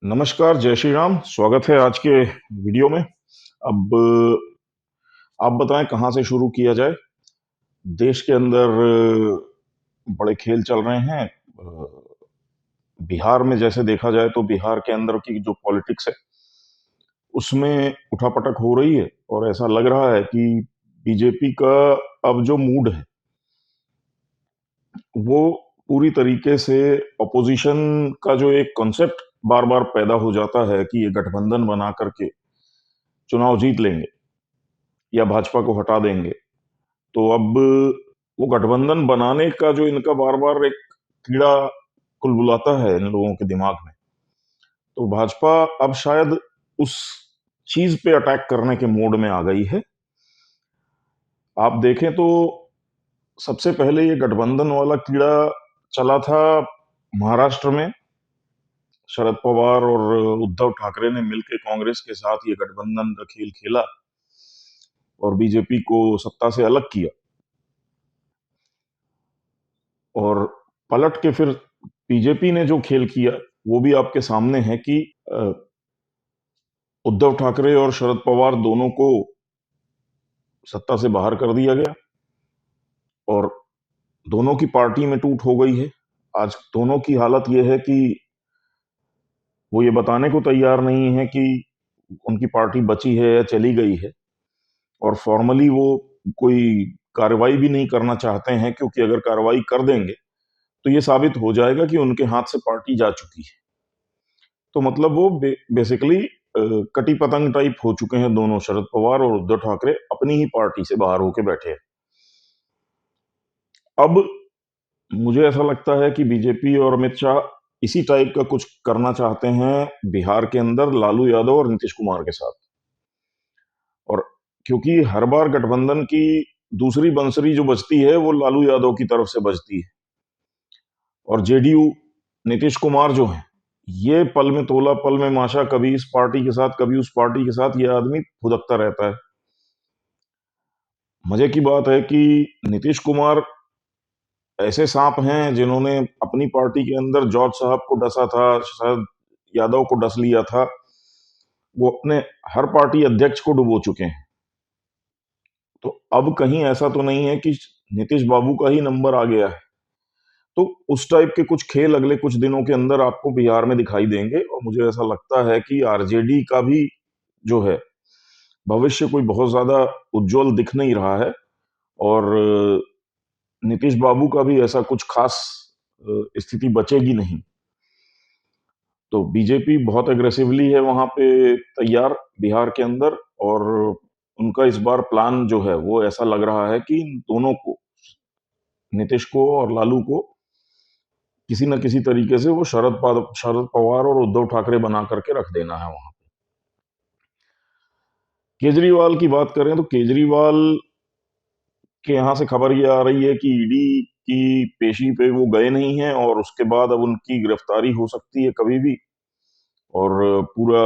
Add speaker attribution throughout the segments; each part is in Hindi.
Speaker 1: नमस्कार, जय श्री राम। स्वागत है आज के वीडियो में। अब आप बताएं कहाँ से शुरू किया जाए। देश के अंदर बड़े खेल चल रहे हैं। बिहार में जैसे देखा जाए तो बिहार के अंदर की जो पॉलिटिक्स है उसमें उठापटक हो रही है और ऐसा लग रहा है कि बीजेपी का अब जो मूड है वो पूरी तरीके से ऑपोजिशन का जो एक कॉन्सेप्ट बार बार पैदा हो जाता है कि ये गठबंधन बना करके चुनाव जीत लेंगे या भाजपा को हटा देंगे। तो अब वो गठबंधन बनाने का जो इनका बार-बार एक कीड़ा कुलबुलाता है इन लोगों के दिमाग में, तो भाजपा अब शायद उस चीज़ पे अटैक करने के मोड में आ गई है। आप देखें तो सबसे पहले ये गठबंधन वाला कीड़ा चला था महाराष्ट्र में। शरद पवार और उद्धव ठाकरे ने मिलके कांग्रेस के साथ ये गठबंधन का खेल खेला और बीजेपी को सत्ता से अलग किया। और पलट के फिर बीजेपी ने जो खेल किया वो भी आपके सामने है कि अ, उद्धव ठाकरे और शरद पवार दोनों को सत्ता से बाहर कर दिया गया और दोनों की पार्टी में टूट हो गई है। आज दोनों की हालत ये है कि वो ये बताने को तैयार नहीं है कि उनकी पार्टी बची है या चली गई है और फॉर्मली वो कोई कार्रवाई भी नहीं करना चाहते हैं, क्योंकि अगर कार्रवाई कर देंगे तो ये साबित हो जाएगा कि उनके हाथ से पार्टी जा चुकी है। तो मतलब वो बेसिकली कटी पतंग टाइप हो चुके हैं दोनों, शरद पवार और उद्धव ठाकरे अपनी ही पार्टी से बाहर होके बैठे हैं। अब मुझे ऐसा लगता है कि बीजेपी और अमित शाह इसी टाइप का कुछ करना चाहते हैं बिहार के अंदर लालू यादव और नीतीश कुमार के साथ। और क्योंकि हर बार गठबंधन की दूसरी बंसरी जो बजती है वो लालू यादव की तरफ से बजती है और जेडीयू नीतीश कुमार जो है, ये पल में तोला पल में माशा, कभी इस पार्टी के साथ कभी उस पार्टी के साथ ये आदमी फुदकता रहता है। मजे की बात है कि नीतीश कुमार ऐसे सांप हैं जिन्होंने अपनी पार्टी के अंदर जॉर्ज साहब को डसा था, शरद यादव को डस लिया था। वो अपने हर पार्टी अध्यक्ष को डुबो चुके हैं। तो अब कहीं ऐसा तो नहीं है कि नीतीश बाबू का ही नंबर आ गया है। तो उस टाइप के कुछ खेल अगले कुछ दिनों के अंदर आपको बिहार में दिखाई देंगे और मुझे ऐसा लगता है कि आरजेडी का भी जो है भविष्य कोई बहुत ज्यादा उज्जवल दिख नहीं रहा है और नीतीश बाबू का भी ऐसा कुछ खास स्थिति बचेगी नहीं। तो बीजेपी बहुत एग्रेसिवली है वहां पे तैयार बिहार के अंदर और उनका इस बार प्लान जो है वो ऐसा लग रहा है कि इन दोनों को, नीतीश को और लालू को, किसी न किसी तरीके से वो शरद पवार और उद्धव ठाकरे बना करके रख देना है वहां। केजरीवाल की बात करें तो केजरीवाल के यहाँ से खबर ये आ रही है कि ईडी की पेशी पे वो गए नहीं हैं और उसके बाद अब उनकी गिरफ्तारी हो सकती है कभी भी। और पूरा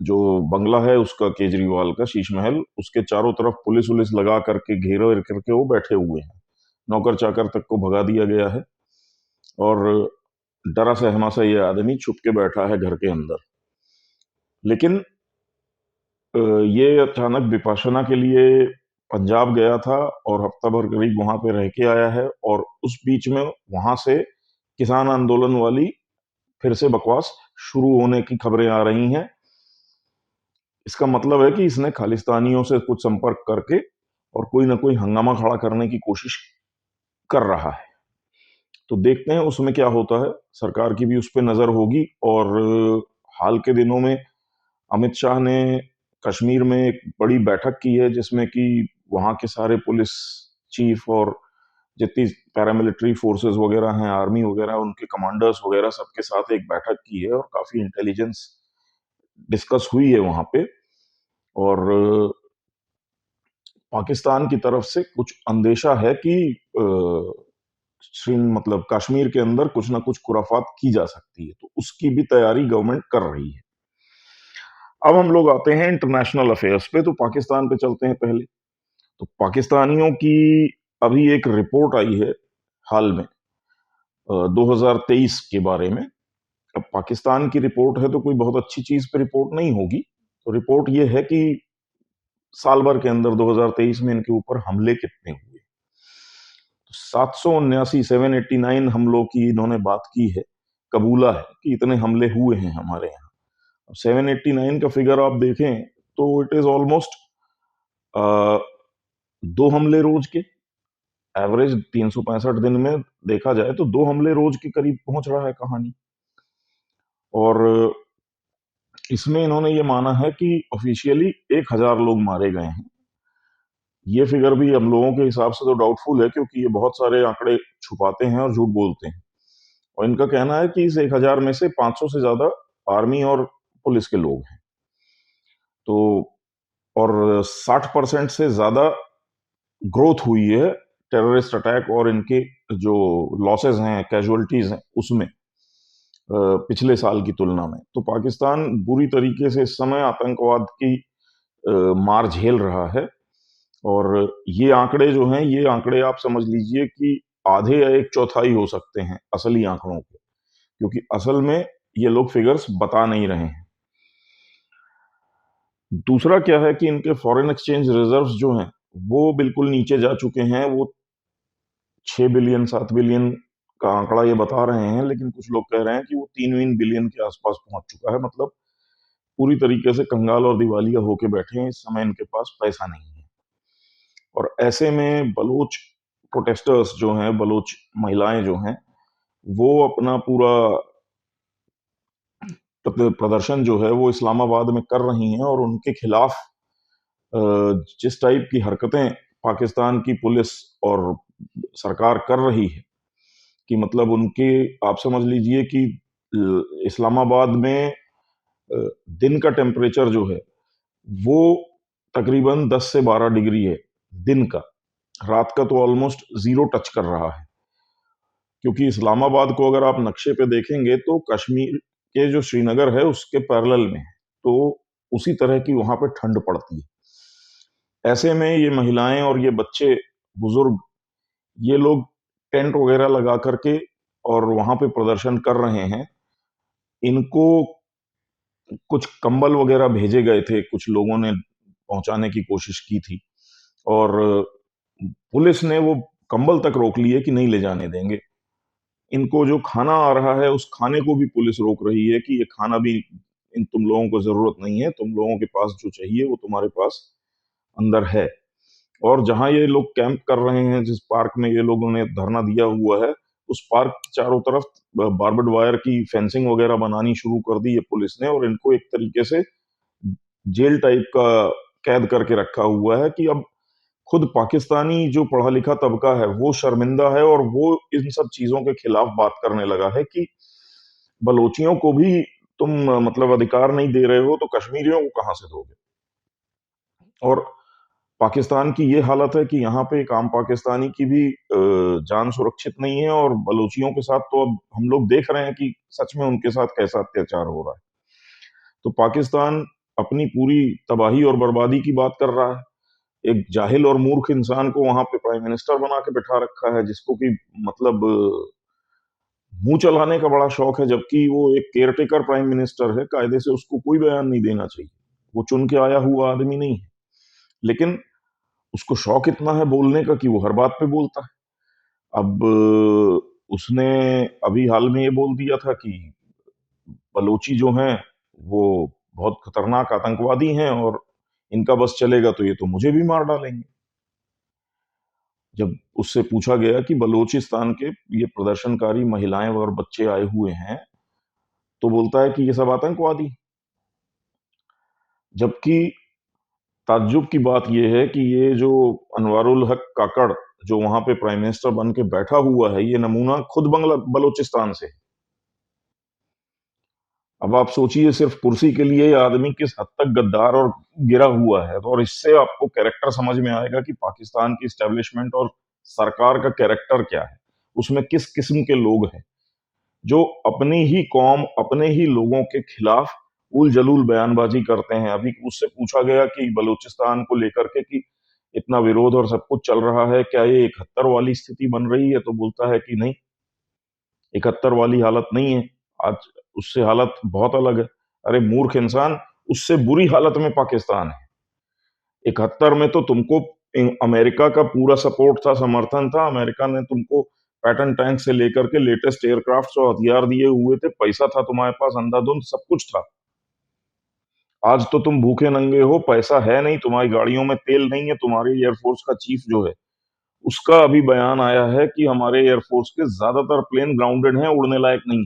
Speaker 1: जो बंगला है उसका, केजरीवाल का शीश महल, उसके चारों तरफ पुलिस वुलिस लगा करके घेरे करके वो बैठे हुए हैं। नौकर चाकर तक को भगा दिया गया है और डरा सहमा सा ये आदमी छुप के बैठा है घर के अंदर। लेकिन ये अचानक विपाशना के लिए पंजाब गया था और हफ्ता भर करीब वहां पे रह के आया है और उस बीच में वहां से किसान आंदोलन वाली फिर से बकवास शुरू होने की खबरें आ रही हैं। इसका मतलब है कि इसने खालिस्तानियों से कुछ संपर्क करके और कोई ना कोई हंगामा खड़ा करने की कोशिश कर रहा है। तो देखते हैं उसमें क्या होता है। सरकार की भी उस पर नजर होगी और हाल के दिनों में अमित शाह ने कश्मीर में एक बड़ी बैठक की है जिसमें कि वहां के सारे पुलिस चीफ और जितनी पैरामिलिट्री फोर्सेस वगैरह हैं, आर्मी वगैरह, उनके कमांडर्स वगैरह सबके साथ एक बैठक की है और काफी इंटेलिजेंस डिस्कस हुई है वहां पे। और पाकिस्तान की तरफ से कुछ अंदेशा है कि श्री मतलब कश्मीर के अंदर कुछ ना कुछ खुराफात की जा सकती है, तो उसकी भी तैयारी गवर्नमेंट कर रही है। अब हम लोग आते हैं इंटरनेशनल अफेयर्स पे, तो पाकिस्तान पे चलते हैं पहले। तो पाकिस्तानियों की अभी एक रिपोर्ट आई है हाल में 2023 के बारे में, अब पाकिस्तान की रिपोर्ट है तो कोई बहुत अच्छी चीज पे रिपोर्ट नहीं होगी। तो रिपोर्ट ये है कि साल भर के अंदर 2023 में इनके ऊपर हमले कितने हुए। तो 779 789 हमलों की इन्होंने बात की है, कबूला है कि इतने हमले हुए हैं हमारे यहाँ। अब 789 का फिगर आप देखें तो इट इज ऑलमोस्ट 2 हमले रोज के, एवरेज 365 दिन में देखा जाए तो 2 हमले रोज के करीब पहुंच रहा है कहानी। और इसमें इन्होंने ये माना है कि ऑफिशियली 1,000 लोग मारे गए हैं। ये फिगर भी हम लोगों के हिसाब से तो डाउटफुल है, क्योंकि ये बहुत सारे आंकड़े छुपाते हैं और झूठ बोलते हैं। और इनका कहना है कि इस 1,000 में से 500 से ज्यादा आर्मी और पुलिस के लोग हैं। तो और 60% से ज्यादा ग्रोथ हुई है टेररिस्ट अटैक और इनके जो लॉसेस हैं, कैजुअलिटीज हैं, उसमें पिछले साल की तुलना में। तो पाकिस्तान बुरी तरीके से इस समय आतंकवाद की मार झेल रहा है। और ये आंकड़े जो हैं, ये आंकड़े आप समझ लीजिए कि आधे या एक चौथाई हो सकते हैं असली आंकड़ों के, क्योंकि असल में ये लोग फिगर्स बता नहीं रहे हैं। दूसरा क्या है कि इनके फॉरेन एक्सचेंज रिजर्व्स जो हैं वो बिल्कुल नीचे जा चुके हैं। वो 6 बिलियन 7 बिलियन का आंकड़ा ये बता रहे हैं, लेकिन कुछ लोग कह रहे हैं कि वो 3 बिलियन के आसपास पहुंच चुका है। मतलब पूरी तरीके से कंगाल और दिवालिया होके बैठे हैं, इस समय इनके पास पैसा नहीं है। और ऐसे में बलोच प्रोटेस्टर्स जो हैं, बलोच महिलाएं जो हैं, वो अपना पूरा प्रदर्शन जो है वो इस्लामाबाद में कर रही हैं। और उनके खिलाफ जिस टाइप की हरकतें पाकिस्तान की पुलिस और सरकार कर रही है, कि मतलब उनके, आप समझ लीजिए कि इस्लामाबाद में दिन का टेम्परेचर जो है वो तकरीबन 10 से 12 डिग्री है दिन का। रात का तो ऑलमोस्ट जीरो टच कर रहा है, क्योंकि इस्लामाबाद को अगर आप नक्शे पे देखेंगे तो कश्मीर के जो श्रीनगर है उसके पैरेलल में है, तो उसी तरह की वहां पे ठंड पड़ती है। ऐसे में ये महिलाएं और ये बच्चे, बुजुर्ग, ये लोग टेंट वगैरह लगा करके और वहां पे प्रदर्शन कर रहे हैं। इनको कुछ कंबल वगैरह भेजे गए थे, कुछ लोगों ने पहुंचाने की कोशिश की थी, और पुलिस ने वो कंबल तक रोक लिए कि नहीं ले जाने देंगे। इनको जो खाना आ रहा है उस खाने को भी पुलिस रोक रही है कि ये खाना भी इन तुम लोगों को जरूरत नहीं है, तुम लोगों के पास जो चाहिए वो तुम्हारे पास अंदर है। और जहां ये लोग कैंप कर रहे हैं, जिस पार्क में ये लोगों ने धरना दिया हुआ है, उस पार्क के चारों तरफ बारबेड वायर की फेंसिंग वगैरह बनानी शुरू कर दी है पुलिस ने, और इनको एक तरीके से जेल टाइप का कैद करके रखा हुआ है कि अब खुद पाकिस्तानी जो पढ़ा लिखा तबका है वो शर्मिंदा है, और वो इन सब चीजों के खिलाफ बात करने लगा है कि बलोचियों को भी तुम मतलब अधिकार नहीं दे रहे हो तो कश्मीरियों को कहां से दोगे। और पाकिस्तान की ये हालत है कि यहाँ पे एक आम पाकिस्तानी की भी जान सुरक्षित नहीं है, और बलूचियों के साथ तो अब हम लोग देख रहे हैं कि सच में उनके साथ कैसा अत्याचार हो रहा है। तो पाकिस्तान अपनी पूरी तबाही और बर्बादी की बात कर रहा है। एक जाहिल और मूर्ख इंसान को वहां पे प्राइम मिनिस्टर बना के बिठा रखा है, जिसको कि मतलब मुंह चलाने का बड़ा शौक है, जबकि वो एक केयर टेकर प्राइम मिनिस्टर है। कायदे से उसको कोई बयान नहीं देना चाहिए, वो चुन के आया हुआ आदमी नहीं है, लेकिन उसको शौक इतना है बोलने का कि वो हर बात पे बोलता है। अब उसने अभी हाल में ये बोल दिया था कि बलोची जो हैं वो बहुत खतरनाक आतंकवादी हैं, और इनका बस चलेगा तो ये तो मुझे भी मार डालेंगे। जब उससे पूछा गया कि बलूचिस्तान के ये प्रदर्शनकारी महिलाएं और बच्चे आए हुए हैं, तो बोलता है कि ये सब आतंकवादी। जबकि ताज्जुब की बात यह है कि ये जो अनवारुल हक काकड़ जो वहां पे प्राइम मिनिस्टर बन के बैठा हुआ है, ये नमूना खुद बंगला बलूचिस्तान से है। अब आप सोचिए सिर्फ कुर्सी के लिए ये आदमी किस हद तक गद्दार और गिरा हुआ है। तो और इससे आपको कैरेक्टर समझ में आएगा कि पाकिस्तान की स्टैब्लिशमेंट और सरकार का कैरेक्टर क्या है, उसमें किस किस्म के लोग हैं जो अपनी ही कौम, अपने ही लोगों के खिलाफ उल जलूल बयानबाजी करते हैं। अभी उससे पूछा गया कि बलूचिस्तान को लेकर के कि इतना विरोध और सब कुछ चल रहा है, क्या ये 71 वाली स्थिति बन रही है, तो बोलता है कि नहीं, 71 वाली हालत नहीं है। आज उससे हालत बहुत अलग है। अरे मूर्ख इंसान, उससे बुरी हालत में पाकिस्तान है। 71 में तो तुमको अमेरिका का पूरा सपोर्ट था, समर्थन था। अमेरिका ने तुमको पैटर्न टैंक से लेकर के लेटेस्ट एयरक्राफ्ट और हथियार दिए हुए थे, पैसा था तुम्हारे पास, अंधाधुंध सब कुछ था। आज तो तुम भूखे नंगे हो, पैसा है नहीं, तुम्हारी गाड़ियों में तेल नहीं है। तुम्हारे एयरफोर्स का चीफ जो है, उसका अभी बयान आया है कि हमारे एयरफोर्स के ज्यादातर प्लेन ग्राउंडेड हैं, उड़ने लायक नहीं।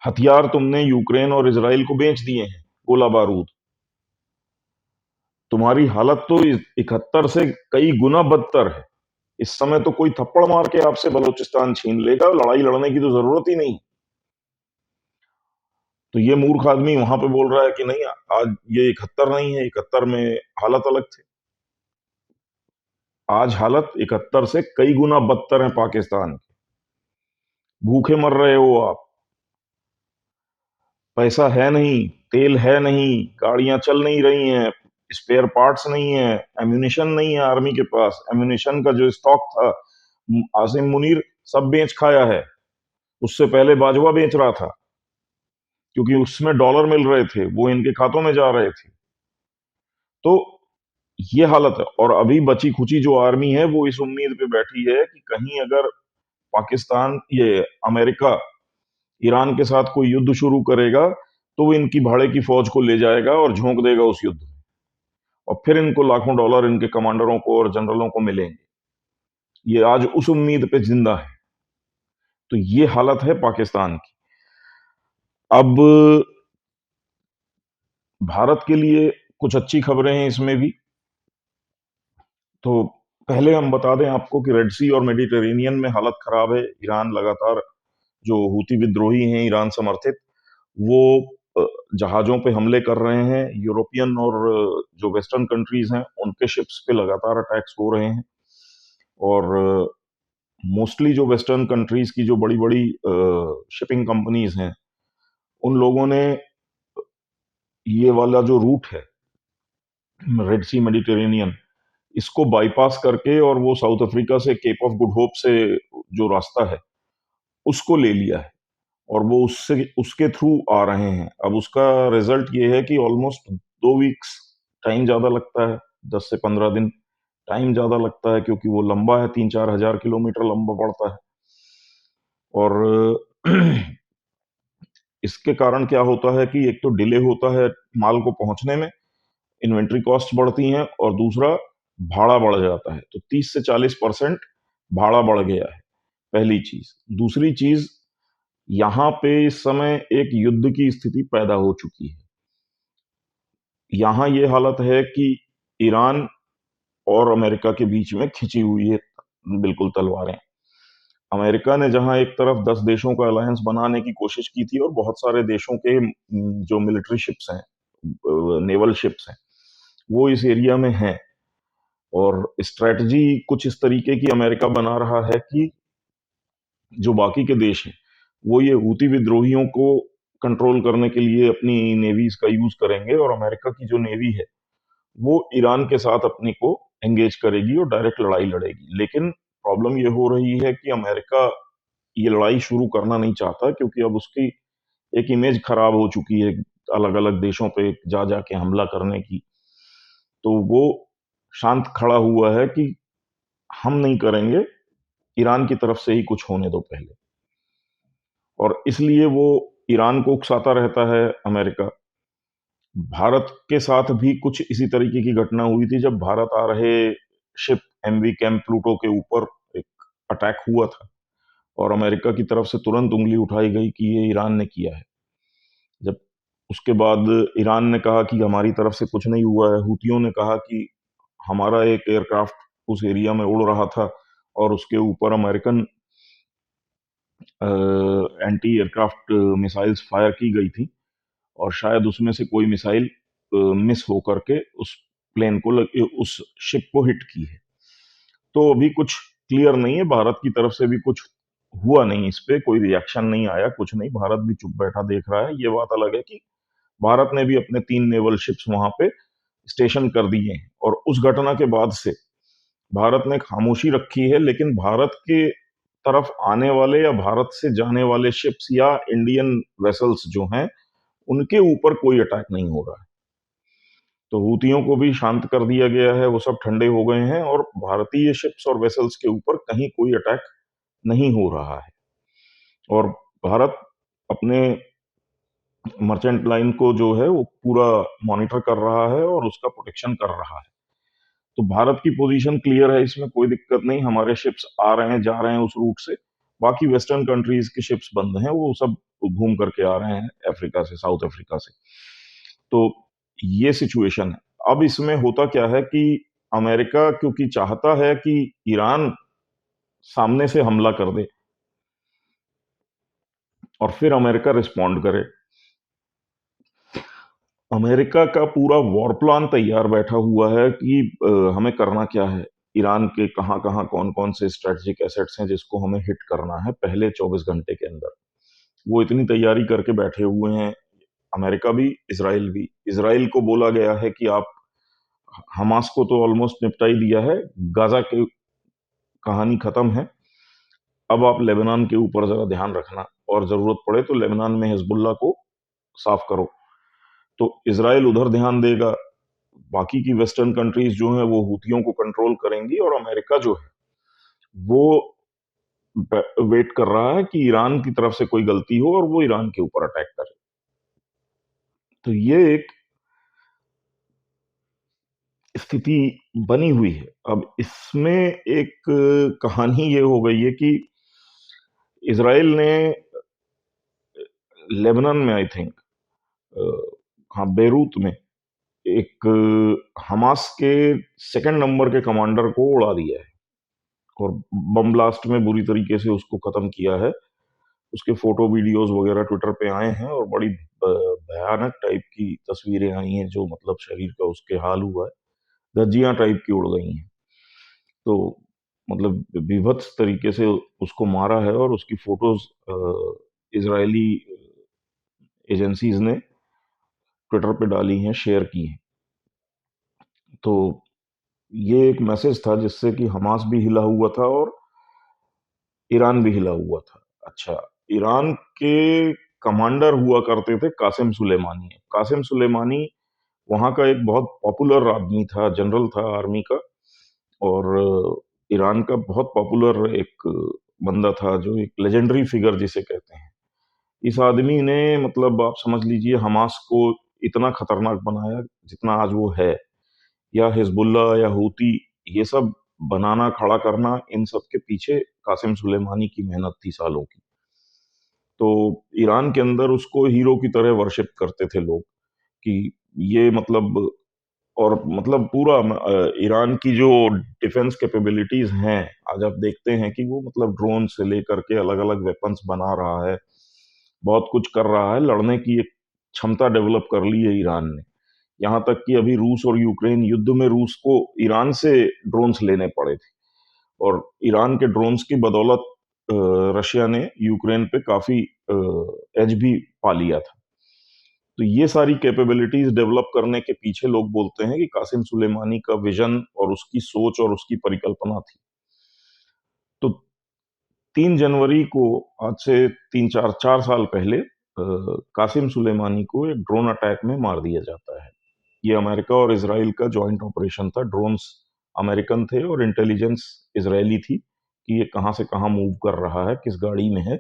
Speaker 1: हथियार तुमने यूक्रेन और इसराइल को बेच दिए हैं, गोला बारूद। तुम्हारी हालत तो 71 से कई गुना बदतर है। इस समय तो कोई थप्पड़ मार के आपसे बलूचिस्तान छीन लेगा, लड़ाई लड़ने की तो जरूरत ही नहीं। तो ये मूर्ख आदमी वहां पे बोल रहा है कि नहीं, आज ये 71 नहीं है, 71 में हालत अलग थी। आज हालत 71 से कई गुना बदतर है पाकिस्तान की। भूखे मर रहे हो आप, पैसा है नहीं, तेल है नहीं, गाड़ियां चल नहीं रही हैं, स्पेयर पार्ट्स नहीं है, एम्यूनिशन नहीं है आर्मी के पास। एम्यूनिशन का जो स्टॉक था, आसिम मुनीर सब बेच खाया है। उससे पहले बाजवा बेच रहा था, क्योंकि उसमें डॉलर मिल रहे थे, वो इनके खातों में जा रहे थे। तो ये हालत है। और अभी बची खुची जो आर्मी है, वो इस उम्मीद पे बैठी है कि कहीं अगर पाकिस्तान, ये अमेरिका ईरान के साथ कोई युद्ध शुरू करेगा, तो वो इनकी भाड़े की फौज को ले जाएगा और झोंक देगा उस युद्ध में, और फिर इनको लाखों डॉलर इनके कमांडरों को और जनरलों को मिलेंगे। ये आज उस उम्मीद पे जिंदा है। तो ये हालत है पाकिस्तान की। अब भारत के लिए कुछ अच्छी खबरें हैं इसमें भी। तो पहले हम बता दें आपको कि रेड सी और मेडिटेरेनियन में हालत खराब है। ईरान लगातार, जो हूती विद्रोही हैं ईरान समर्थित, वो जहाजों पे हमले कर रहे हैं। यूरोपियन और जो वेस्टर्न कंट्रीज हैं, उनके शिप्स पे लगातार अटैक्स हो रहे हैं। और मोस्टली जो वेस्टर्न कंट्रीज की जो बड़ी बड़ी शिपिंग कंपनीज हैं, उन लोगों ने ये वाला जो रूट है, रेड सी मेडिटेरेनियन, इसको बाईपास करके और वो साउथ अफ्रीका से केप ऑफ गुड होप से जो रास्ता है, उसको ले लिया है। और वो उससे उसके थ्रू आ रहे हैं। अब उसका रिजल्ट ये है कि ऑलमोस्ट 2 वीक्स टाइम ज्यादा लगता है, 10 से 15 दिन टाइम ज्यादा लगता है, क्योंकि वो लंबा है, 3-4 हजार किलोमीटर लंबा पड़ता है। और इसके कारण क्या होता है कि एक तो डिले होता है माल को पहुंचने में, इन्वेंट्री कॉस्ट बढ़ती हैं, और दूसरा भाड़ा बढ़ जाता है। तो 30 से 40% भाड़ा बढ़ गया है, पहली चीज। दूसरी चीज, यहां पे इस समय एक युद्ध की स्थिति पैदा हो चुकी है। यहां ये हालत है कि ईरान और अमेरिका के बीच में खिंची हुई है बिल्कुल तलवारें। अमेरिका ने जहां एक तरफ 10 देशों का अलायंस बनाने की कोशिश की थी, और बहुत सारे देशों के जो मिलिट्री शिप्स हैं, नेवल शिप्स हैं, वो इस एरिया में हैं। और स्ट्रेटजी कुछ इस तरीके की अमेरिका बना रहा है कि जो बाकी के देश हैं, वो ये हूती विद्रोहियों को कंट्रोल करने के लिए अपनी नेवीज का यूज करेंगे, और अमेरिका की जो नेवी है, वो ईरान के साथ अपने को एंगेज करेगी और डायरेक्ट लड़ाई लड़ेगी। लेकिन प्रॉब्लम ये हो रही है कि अमेरिका ये लड़ाई शुरू करना नहीं चाहता, क्योंकि अब उसकी एक इमेज खराब हो चुकी है अलग अलग देशों पे जा जाके हमला करने की। तो वो शांत खड़ा हुआ है कि हम नहीं करेंगे, ईरान की तरफ से ही कुछ होने दो पहले। और इसलिए वो ईरान को उकसाता रहता है अमेरिका। भारत के साथ भी कुछ इसी तरीके की घटना हुई थी, जब भारत आ रहे शिप एमवी कैंप प्लूटो के ऊपर एक अटैक हुआ था, और अमेरिका की तरफ से तुरंत उंगली उठाई गई कि ये ईरान ने किया है। जब उसके बाद ईरान ने कहा कि हमारी तरफ से कुछ नहीं हुआ है, हूतियों ने कहा कि हमारा एक एयरक्राफ्ट उस एरिया में उड़ रहा था, और उसके ऊपर American anti aircraft missiles fire की गई थी, और शायद उसमें से कोई मिसाइल मिस होकर के उस प्लेन को उस शिप को हिट की है। तो अभी कुछ क्लियर नहीं है, भारत की तरफ से भी कुछ हुआ नहीं, इस पे कोई रिएक्शन नहीं आया, कुछ नहीं, भारत भी चुप बैठा देख रहा है। ये बात अलग है कि भारत ने भी अपने 3 नेवल शिप्स वहां पे स्टेशन कर दिए हैं, और उस घटना के बाद से भारत ने खामोशी रखी है। लेकिन भारत के तरफ आने वाले या भारत से जाने वाले शिप्स या इंडियन वेसल्स जो हैं, उनके ऊपर कोई अटैक नहीं हो रहा है। तो हूतियों को भी शांत कर दिया गया है, वो सब ठंडे हो गए हैं और भारतीय शिप्स और वेसल्स के ऊपर कहीं कोई अटैक नहीं हो रहा है। और भारत अपने मर्चेंट लाइन को जो है वो पूरा मॉनिटर कर रहा है और उसका प्रोटेक्शन कर रहा है। तो भारत की पोजीशन क्लियर है, इसमें कोई दिक्कत नहीं। हमारे शिप्स आ रहे हैं, जा रहे हैं उस रूट से। बाकी वेस्टर्न कंट्रीज के शिप्स बंद हैं, वो सब घूम करके आ रहे हैं अफ्रीका से, साउथ अफ्रीका से। तो ये सिचुएशन है। अब इसमें होता क्या है कि अमेरिका क्योंकि चाहता है कि ईरान सामने से हमला कर दे और फिर अमेरिका रिस्पॉन्ड करे। अमेरिका का पूरा वॉर प्लान तैयार बैठा हुआ है कि हमें करना क्या है, ईरान के कहाँ कहाँ कौन कौन से स्ट्रेटेजिक एसेट्स हैं जिसको हमें हिट करना है पहले 24 घंटे के अंदर। वो इतनी तैयारी करके बैठे हुए हैं, अमेरिका भी, इसराइल भी। इसराइल को बोला गया है कि आप हमास को तो ऑलमोस्ट निपटा ही दिया है, गाजा की कहानी खत्म है, अब आप लेबनान के ऊपर जरा ध्यान रखना और जरूरत पड़े तो लेबनान में हिजबुल्ला को साफ करो। तो इसराइल उधर ध्यान देगा, बाकी की वेस्टर्न कंट्रीज जो हैं वो हूतियों को कंट्रोल करेंगी और अमेरिका जो है वो वेट कर रहा है कि ईरान की तरफ से कोई गलती हो और वो ईरान के ऊपर अटैक करे। तो ये एक स्थिति बनी हुई है। अब इसमें एक कहानी ये हो गई है कि इसराइल ने लेबनान में, आई थिंक, हाँ, बेरूत में एक हमास के सेकंड नंबर के कमांडर को उड़ा दिया है और बम ब्लास्ट में बुरी तरीके से उसको खत्म किया है। उसके फोटो वीडियोस वगैरह ट्विटर पे आए हैं और बड़ी भयानक टाइप की तस्वीरें आई हैं, जो मतलब शरीर का उसके हाल हुआ है, धज्जियां टाइप की उड़ गई हैं। तो मतलब विभत्स तरीके से उसको मारा है और उसकी फोटोज इजरायली एजेंसीज ने ट्विटर पे डाली हैं, शेयर की हैं। तो ये एक मैसेज था जिससे कि हमास भी हिला हुआ था और ईरान भी हिला हुआ था। अच्छा, ईरान के कमांडर हुआ करते थे कासिम सुलेमानी। कासिम सुलेमानी वहां का एक बहुत पॉपुलर आदमी था, जनरल था आर्मी का, और ईरान का बहुत पॉपुलर एक बंदा था, जो एक लेजेंडरी फिगर जिसे कहते हैं। इस आदमी ने, मतलब आप समझ लीजिए, हमास को इतना खतरनाक बनाया जितना आज वो है, या हिजबुल्ला या हूती, ये सब बनाना, खड़ा करना, इन सब के पीछे कासिम सुलेमानी की मेहनत थी सालों की। तो ईरान के अंदर उसको हीरो की तरह वर्शिप करते थे लोग कि ये मतलब, और मतलब पूरा ईरान की जो डिफेंस कैपेबिलिटीज हैं, आज आप देखते हैं कि वो मतलब ड्रोन से लेकर के अलग अलग वेपन्स बना रहा है, बहुत कुछ कर रहा है, लड़ने की एक क्षमता डेवलप कर ली है ईरान ने। यहाँ तक कि अभी रूस और यूक्रेन युद्ध में रूस को ईरान से ड्रोन्स लेने पड़े थे और ईरान के ड्रोन्स की बदौलत रशिया ने यूक्रेन पे काफी एज भी पा लिया था। तो ये सारी कैपेबिलिटीज डेवलप करने के पीछे लोग बोलते हैं कि कासिम सुलेमानी का विजन और उसकी सोच और उसकी परिकल्पना थी। तो 3 जनवरी को, आज से 3 4 4 साल पहले, कासिम सुलेमानी को एक ड्रोन अटैक में मार दिया जाता है। ये अमेरिका और इसराइल का जॉइंट ऑपरेशन था। ड्रोन्स अमेरिकन थे और इंटेलिजेंस इजरायली थी कि ये कहाँ से कहाँ मूव कर रहा है, किस गाड़ी में है,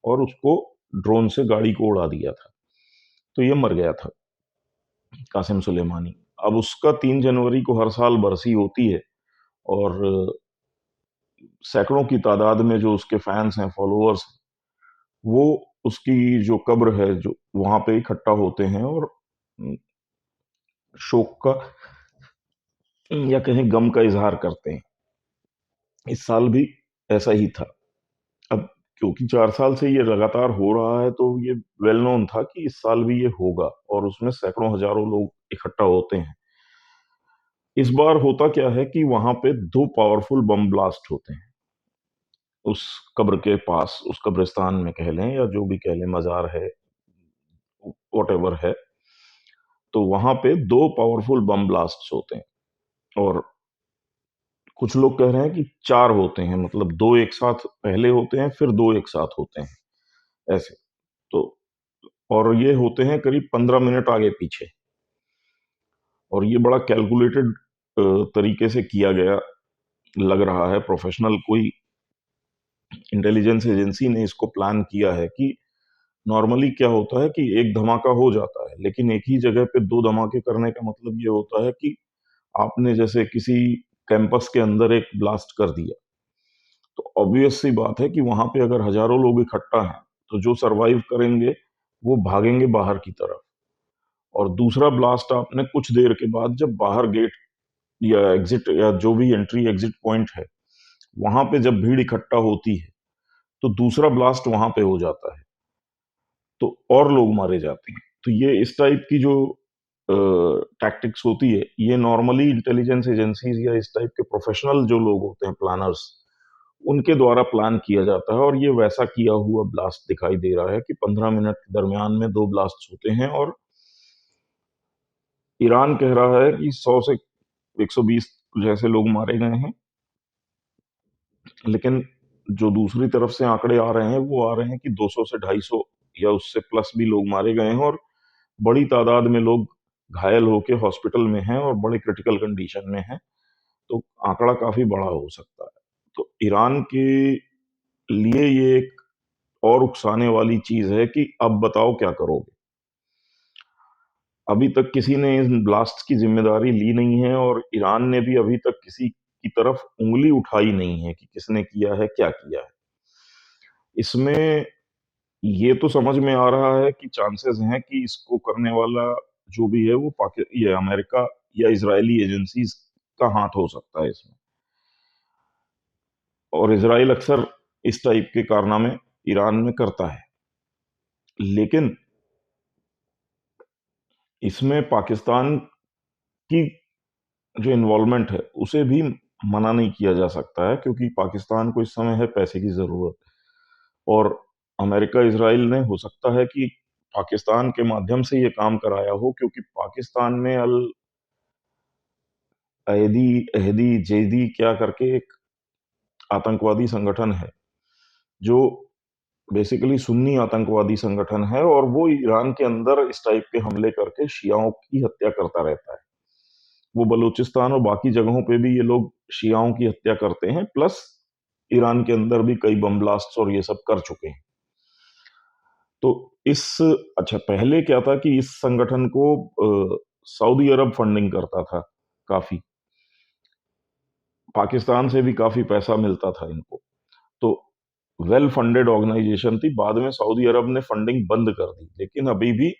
Speaker 1: और उसको ड्रोन से गाड़ी को उड़ा दिया था। तो ये मर गया था कासिम सुलेमानी। अब उसका 3 जनवरी को हर साल बरसी होती है और सैकड़ों की तादाद में जो उसके फैंस हैं, फॉलोअर्स, वो उसकी जो कब्र है जो वहां पे इकट्ठा होते हैं और शोक का या कहीं गम का इजहार करते हैं। इस साल भी ऐसा ही था। अब क्योंकि 4 साल से ये लगातार हो रहा है, तो ये वेल नोन था कि इस साल भी ये होगा और उसमें सैकड़ों हजारों लोग इकट्ठा होते हैं। इस बार होता क्या है कि वहां पे 2 पावरफुल बम ब्लास्ट होते हैं उस कब्र के पास, उस कब्रिस्तान में कह लें या जो भी कह लें, मजार है, वॉट है। तो वहां पे 2 पावरफुल बम ब्लास्ट होते हैं और कुछ लोग कह रहे हैं कि 4 होते हैं, मतलब 2 एक साथ पहले होते हैं, फिर 2 एक साथ होते हैं, ऐसे। तो और ये होते हैं करीब 15 मिनट आगे-पीछे, और ये बड़ा कैलकुलेटेड तरीके से किया गया लग रहा है। प्रोफेशनल कोई इंटेलिजेंस एजेंसी ने इसको प्लान किया है कि नॉर्मली क्या होता है कि एक धमाका हो जाता है, लेकिन एक ही जगह पे 2 धमाके करने का मतलब ये होता है कि आपने जैसे किसी कैंपस के अंदर एक ब्लास्ट कर दिया। तो ऑब्वियस सी बात है कि वहां पे अगर हजारों लोग इकट्ठा हैं, तो जो सरवाइव करेंगे वो भागेंगे बाहर की तरफ। और दूसरा ब्लास्ट आपने कुछ देर के बाद जब बाहर गेट या एग्जिट या जो भी एंट्री एग्जिट पॉइंट है, वहां पे जब भीड़ इकट्ठा होती है, तो दूसरा ब्लास्ट वहां पे हो जाता है, तो और लोग मारे जाते हैं। तो ये इस टाइप की जो टैक्टिक्स होती है, ये नॉर्मली इंटेलिजेंस एजेंसीज या इस टाइप के प्रोफेशनल जो लोग होते हैं, प्लानर्स, उनके द्वारा प्लान किया जाता है। और ये वैसा किया हुआ ब्लास्ट दिखाई दे रहा है कि 15 मिनट के दरमियान में 2 ब्लास्ट होते हैं, और ईरान कह रहा है कि 100 से 120 जैसे लोग मारे गए हैं, लेकिन जो दूसरी तरफ से आंकड़े आ रहे हैं वो आ रहे हैं कि 200 से 250 या उससे प्लस भी लोग मारे गए हैं, और बड़ी तादाद में लोग घायल होकर हॉस्पिटल में हैं और बड़े क्रिटिकल कंडीशन में हैं। तो आंकड़ा काफी बड़ा हो सकता है। तो ईरान के लिए ये एक और उकसाने वाली चीज है कि अब बताओ क्या करोगे। अभी तक किसी ने इन ब्लास्ट की जिम्मेदारी ली नहीं है, और ईरान ने भी अभी तक किसी की तरफ उंगली उठाई नहीं है कि किसने किया है, क्या किया है। इसमें ये तो समझ में आ रहा है कि चांसेस हैं कि इसको करने वाला जो भी है वो ये अमेरिका या इजरायली एजेंसीज का हाथ हो सकता है इसमें। और इसराइल अक्सर इस टाइप के कारनामे ईरान में करता है, लेकिन इसमें पाकिस्तान की जो इन्वॉल्वमेंट है उसे भी मना नहीं किया जा सकता है, क्योंकि पाकिस्तान को इस समय है पैसे की जरूरत। और अमेरिका इसराइल ने हो सकता है कि पाकिस्तान के माध्यम से ये काम कराया हो, क्योंकि पाकिस्तान में अल अहदी अहदी जैदी क्या करके एक आतंकवादी संगठन है, जो बेसिकली सुन्नी आतंकवादी संगठन है, और वो ईरान के अंदर इस टाइप के हमले करके शियाओं की हत्या करता रहता है। वो बलूचिस्तान और बाकी जगहों पे भी ये लोग शियाओं की हत्या करते हैं, प्लस ईरान के अंदर भी कई बम ब्लास्ट और ये सब कर चुके हैं। तो इस अच्छा, पहले क्या था कि इस संगठन को सऊदी अरब फंडिंग करता था काफी, पाकिस्तान से भी काफी पैसा मिलता था इनको। तो वेल फंडेड ऑर्गेनाइजेशन थी। बाद में सऊदी अरब ने फंडिंग बंद कर दी, लेकिन अभी भी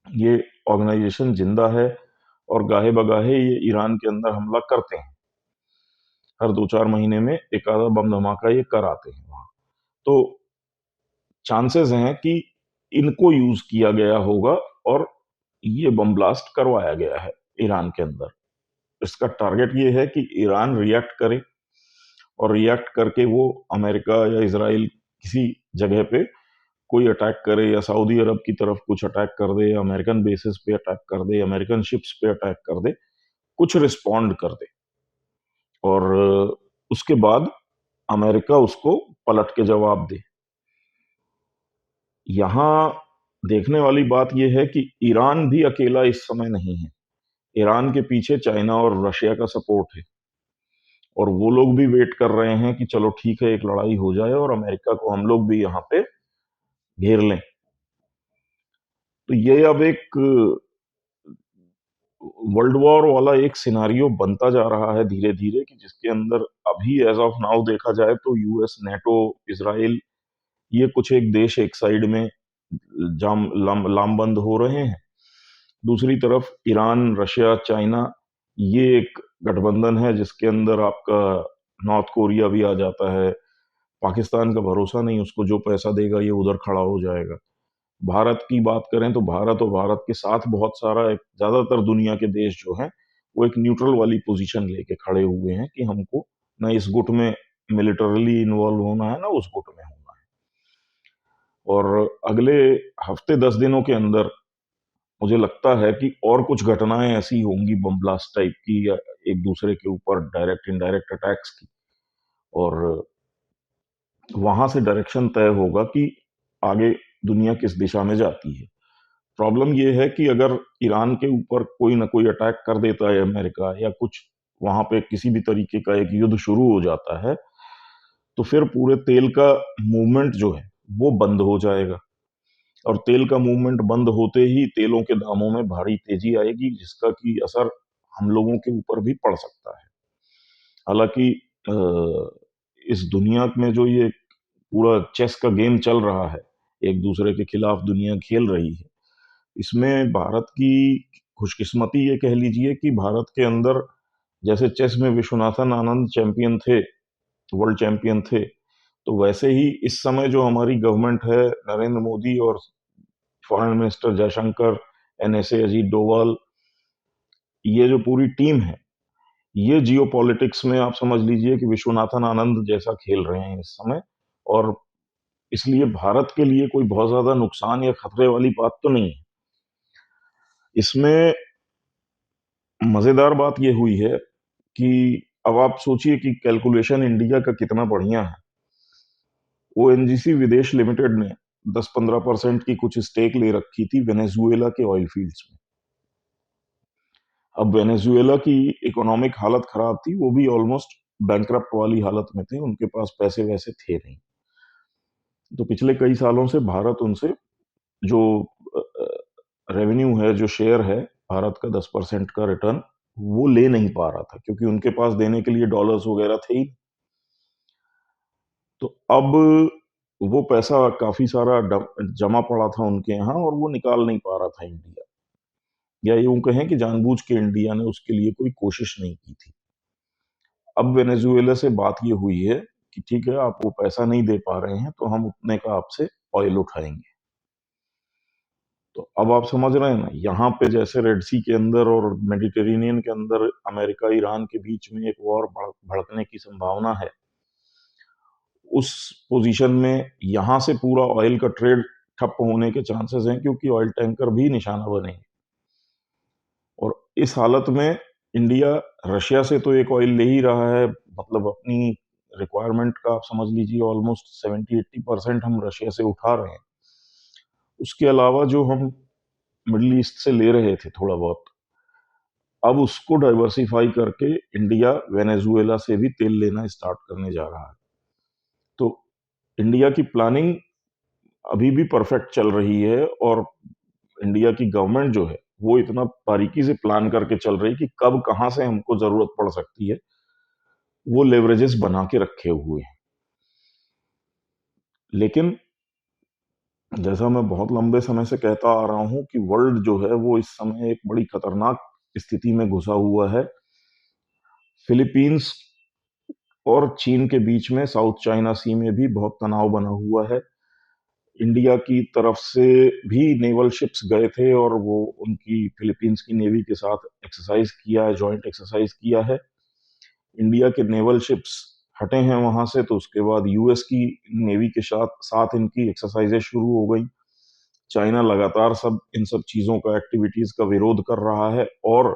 Speaker 1: ये ऑर्गेनाइजेशन जिंदा है, और गाहे बगाहे ये ईरान के अंदर हमला करते हैं। हर 2-4 महीने में एक आधा बम धमाका ये कर आते हैं वहां। तो चांसेस हैं कि इनको यूज किया गया होगा, और ये बम ब्लास्ट करवाया गया है ईरान के अंदर। इसका टारगेट ये है कि ईरान रिएक्ट करे, और रिएक्ट करके वो अमेरिका या इसराइल किसी जगह पे कोई अटैक करे, या सऊदी अरब की तरफ कुछ अटैक कर दे, या अमेरिकन बेसिस पे अटैक कर दे, अमेरिकन शिप्स पे अटैक कर दे, कुछ रिस्पॉन्ड कर दे। और उसके बाद अमेरिका उसको पलट के जवाब दे। यहां देखने वाली बात यह है कि ईरान भी अकेला इस समय नहीं है। ईरान के पीछे चाइना और रशिया का सपोर्ट है, और वो लोग भी वेट कर रहे हैं कि चलो ठीक है, एक लड़ाई हो जाए और अमेरिका को हम लोग भी यहाँ पे घेर लें। तो ये अब एक वर्ल्ड वॉर वाला एक सिनारियो बनता जा रहा है धीरे धीरे, कि जिसके अंदर अभी एज ऑफ नाउ देखा जाए तो यूएस, नेटो, इसराइल, ये कुछ एक देश एक साइड में लामबंद हो रहे हैं। दूसरी तरफ ईरान, रशिया, चाइना, ये एक गठबंधन है जिसके अंदर आपका नॉर्थ कोरिया भी आ जाता है। पाकिस्तान का भरोसा नहीं, उसको जो पैसा देगा ये उधर खड़ा हो जाएगा। भारत की बात करें तो भारत और भारत के साथ बहुत सारा एक ज्यादातर दुनिया के देश जो हैं वो एक न्यूट्रल वाली पोजीशन लेके खड़े हुए हैं कि हमको ना इस गुट में मिलिटरली इन्वॉल्व होना है, ना उस गुट में होना है। और अगले हफ्ते 10 दिनों के अंदर मुझे लगता है कि और कुछ घटनाएं ऐसी होंगी बम ब्लास्ट टाइप की या एक दूसरे के ऊपर डायरेक्ट इनडायरेक्ट अटैक्स की, और वहां से डायरेक्शन तय होगा कि आगे दुनिया किस दिशा में जाती है। प्रॉब्लम यह है कि अगर ईरान के ऊपर कोई ना कोई अटैक कर देता है अमेरिका, या कुछ वहां पे किसी भी तरीके का एक युद्ध शुरू हो जाता है, तो फिर पूरे तेल का मूवमेंट जो है वो बंद हो जाएगा, और तेल का मूवमेंट बंद होते ही तेलों के दामों में भारी तेजी आएगी, जिसका की असर हम लोगों के ऊपर भी पड़ सकता है। हालांकि अ, इस दुनिया में जो ये पूरा चेस का गेम चल रहा है, एक दूसरे के खिलाफ दुनिया खेल रही है, इसमें भारत की खुशकिस्मती ये कह लीजिए कि भारत के अंदर जैसे चेस में विश्वनाथन आनंद चैंपियन थे, वर्ल्ड चैंपियन थे, तो वैसे ही इस समय जो हमारी गवर्नमेंट है, नरेंद्र मोदी और foreign minister Jaishankar, NSA Ajit Doval, ये जो पूरी टीम है, ये जियो पॉलिटिक्स में आप समझ लीजिए कि विश्वनाथन आनंद जैसा खेल रहे हैं इस समय। और इसलिए भारत के लिए कोई बहुत ज्यादा नुकसान या खतरे वाली बात तो नहीं है इसमें। मजेदार बात यह हुई है कि अब आप सोचिए कि कैलकुलेशन इंडिया का कितना बढ़िया है। ओएनजीसी विदेश लिमिटेड ने 10-15% की कुछ स्टेक ले रखी थी वेनेजुएला के ऑयल फील्ड्स में। अब वेनेजुएला की इकोनॉमिक हालत खराब थी, वो भी ऑलमोस्ट बैंकरप्ट वाली हालत में थे, उनके पास पैसे वैसे थे नहीं। तो पिछले कई सालों से भारत उनसे जो रेवेन्यू है, जो शेयर है भारत का 10% का रिटर्न, वो ले नहीं पा रहा था, क्योंकि उनके पास देने के लिए डॉलर्स वगैरह थे ही। तो अब वो पैसा काफी सारा जमा पड़ा था उनके यहाँ, और वो निकाल नहीं पा रहा था इंडिया, या यूं कहें कि जानबूझ के इंडिया ने उसके लिए कोई कोशिश नहीं की थी। अब वेनेजुएला से बात ये हुई है कि ठीक है, आप वो पैसा नहीं दे पा रहे हैं, तो हम उतने का आपसे ऑयल उठाएंगे। तो अब आप समझ रहे हैं ना, यहाँ पे जैसे रेड सी के अंदर और मेडिटेरेनियन के अंदर अमेरिका ईरान के बीच में एक वॉर भड़कने की संभावना है, उस पोजीशन में यहाँ से पूरा ऑयल का ट्रेड ठप होने के चांसेस हैं, क्योंकि ऑयल टैंकर भी निशाना बनेंगे। और इस हालत में इंडिया रशिया से तो एक ऑयल ले ही रहा है, मतलब अपनी रिक्वायरमेंट का आप समझ लीजिए ऑलमोस्ट 70-80% हम रशिया से उठा रहे हैं। उसके अलावा जो हम मिडिल ईस्ट से ले रहे थे थोड़ा बहुत, अब उसको डाइवर्सिफाई करके इंडिया वेनेजुएला से भी तेल लेना स्टार्ट करने जा रहा है। तो इंडिया की प्लानिंग अभी भी परफेक्ट चल रही है, और इंडिया की गवर्नमेंट जो है वो इतना बारीकी से प्लान करके चल रही है कि कब कहां से हमको जरूरत पड़ सकती है, वो लेवरेजेस बना के रखे हुए हैं। लेकिन जैसा मैं बहुत लंबे समय से कहता आ रहा हूं कि वर्ल्ड जो है वो इस समय एक बड़ी खतरनाक स्थिति में घुसा हुआ है। फिलीपींस और चीन के बीच में साउथ चाइना सी में भी बहुत तनाव बना हुआ है। इंडिया की तरफ से भी नेवल शिप्स गए थे, और वो उनकी फिलीपींस की नेवी के साथ एक्सरसाइज किया है, जॉइंट एक्सरसाइज किया है। इंडिया के नेवल शिप्स हटे हैं वहां से, तो उसके बाद यूएस की नेवी के साथ साथ इनकी एक्सरसाइजेज शुरू हो गई। चाइना लगातार सब इन सब चीजों का, एक्टिविटीज का विरोध कर रहा है, और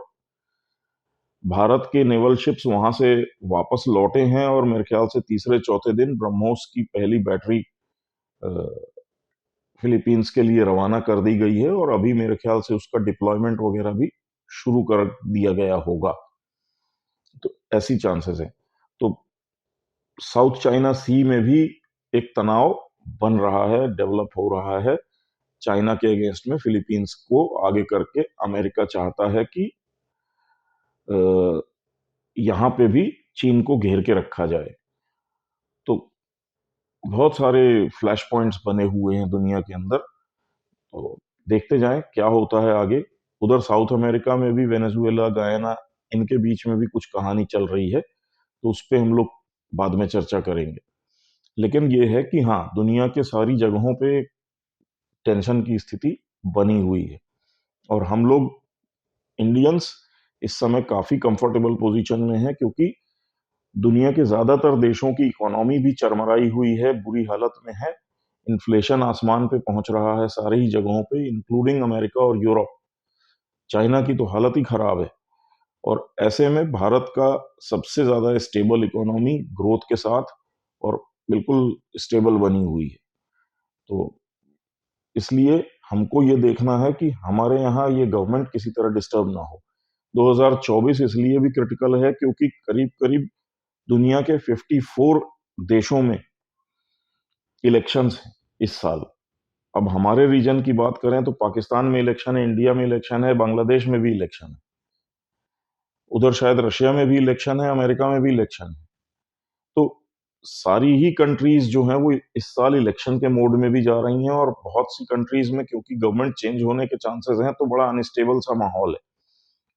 Speaker 1: भारत के नेवल शिप्स वहां से वापस लौटे हैं, और मेरे ख्याल से तीसरे चौथे दिन ब्रह्मोस की पहली बैटरी फिलीपींस के लिए रवाना कर दी गई है, और अभी मेरे ख्याल से उसका डिप्लॉयमेंट वगैरह भी शुरू कर दिया गया होगा। तो ऐसी चांसेस है। तो साउथ चाइना सी में भी एक तनाव बन रहा है, डेवलप हो रहा है। चाइना के अगेंस्ट में फिलीपींस को आगे करके अमेरिका चाहता है कि यहां पे भी चीन को घेर के रखा जाए। तो बहुत सारे फ्लैश पॉइंट्स बने हुए हैं दुनिया के अंदर, तो देखते जाएं क्या होता है आगे। उधर साउथ अमेरिका में भी वेनेजुएला, गयाना, इनके बीच में भी कुछ कहानी चल रही है, तो उस पर हम लोग बाद में चर्चा करेंगे। लेकिन ये है कि हाँ, दुनिया के सारी जगहों पे टेंशन की स्थिति बनी हुई है, और हम लोग इंडियंस इस समय काफी कंफर्टेबल पोजीशन में है, क्योंकि दुनिया के ज्यादातर देशों की इकोनॉमी भी चरमराई हुई है, बुरी हालत में है। इन्फ्लेशन आसमान पे पहुंच रहा है सारी ही जगहों पे, इंक्लूडिंग अमेरिका और यूरोप। चाइना की तो हालत ही खराब है। और ऐसे में भारत का सबसे ज़्यादा स्टेबल इकोनॉमी ग्रोथ के साथ और बिल्कुल स्टेबल बनी हुई है। तो इसलिए हमको ये देखना है कि हमारे यहाँ ये गवर्नमेंट किसी तरह डिस्टर्ब ना हो। 2024 इसलिए भी क्रिटिकल है क्योंकि करीब-करीब दुनिया के 54 देशों में इलेक्शंस हैं इस साल। अब हमारे रीजन की बात करें तो पाकिस्तान में इलेक्शन है, इंडिया में इलेक्शन है, बांग्लादेश में भी इलेक्शन है। उधर शायद रशिया में भी इलेक्शन है, अमेरिका में भी इलेक्शन है। तो सारी ही कंट्रीज जो हैं वो इस साल इलेक्शन के मोड में भी जा रही हैं और बहुत सी कंट्रीज में क्योंकि गवर्नमेंट चेंज होने के चांसेस हैं तो बड़ा अनस्टेबल सा माहौल है।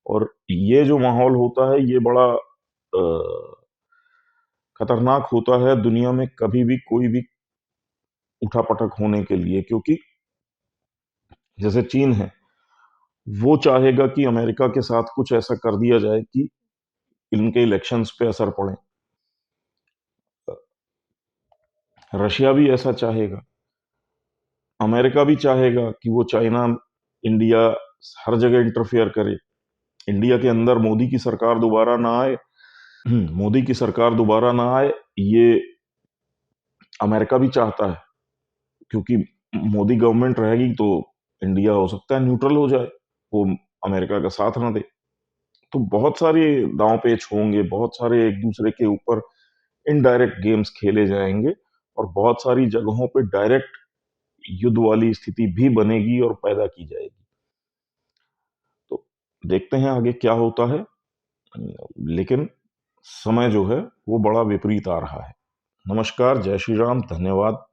Speaker 1: और ये जो माहौल होता है ये बड़ा खतरनाक होता है दुनिया में कभी भी कोई भी उठापटक होने के लिए, क्योंकि जैसे चीन है वो चाहेगा कि अमेरिका के साथ कुछ ऐसा कर दिया जाए कि इनके इलेक्शंस पे असर पड़े। रशिया भी ऐसा चाहेगा, अमेरिका भी चाहेगा कि वो चाइना, इंडिया हर जगह इंटरफेयर करे। इंडिया के अंदर मोदी की सरकार दोबारा ना आए, मोदी की सरकार दोबारा ना आए, ये अमेरिका भी चाहता है, क्योंकि मोदी गवर्नमेंट रहेगी तो इंडिया हो सकता है न्यूट्रल हो जाए, वो अमेरिका का साथ ना दे। तो बहुत सारे दांव पेच होंगे, बहुत सारे एक दूसरे के ऊपर इनडायरेक्ट गेम्स खेले जाएंगे और बहुत सारी जगहों पे डायरेक्ट युद्ध वाली स्थिति भी बनेगी और पैदा की जाएगी। तो देखते हैं आगे क्या होता है, लेकिन समय जो है वो बड़ा विपरीत आ रहा है। नमस्कार, जय श्री राम, धन्यवाद।